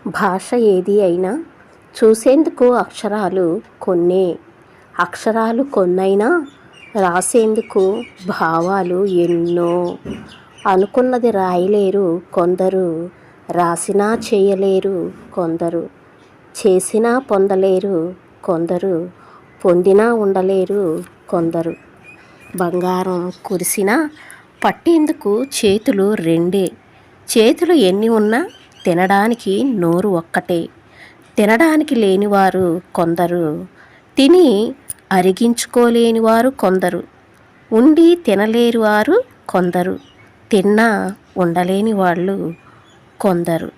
భాష ఏది అయినా చూసేందుకు అక్షరాలు కొన్నే. అక్షరాలు కొన్నైనా రాసేందుకు భావాలు ఎన్నో. అనుకున్నది రాయలేరు కొందరు, రాసినా చేయలేరు కొందరు, చేసినా పొందలేరు కొందరు, పొందినా ఉండలేరు కొందరు. బంగారం కురిసినా పట్టేందుకు చేతులు రెండే. చేతులు ఎన్ని ఉన్నా తినడానికి నోరు ఒక్కటే. తినడానికి లేనివారు కొందరు, తిని అరిగించుకోలేనివారు కొందరు, ఉండి తినలేని వారు కొందరు, తిన్నా ఉండలేని వాళ్ళు కొందరు.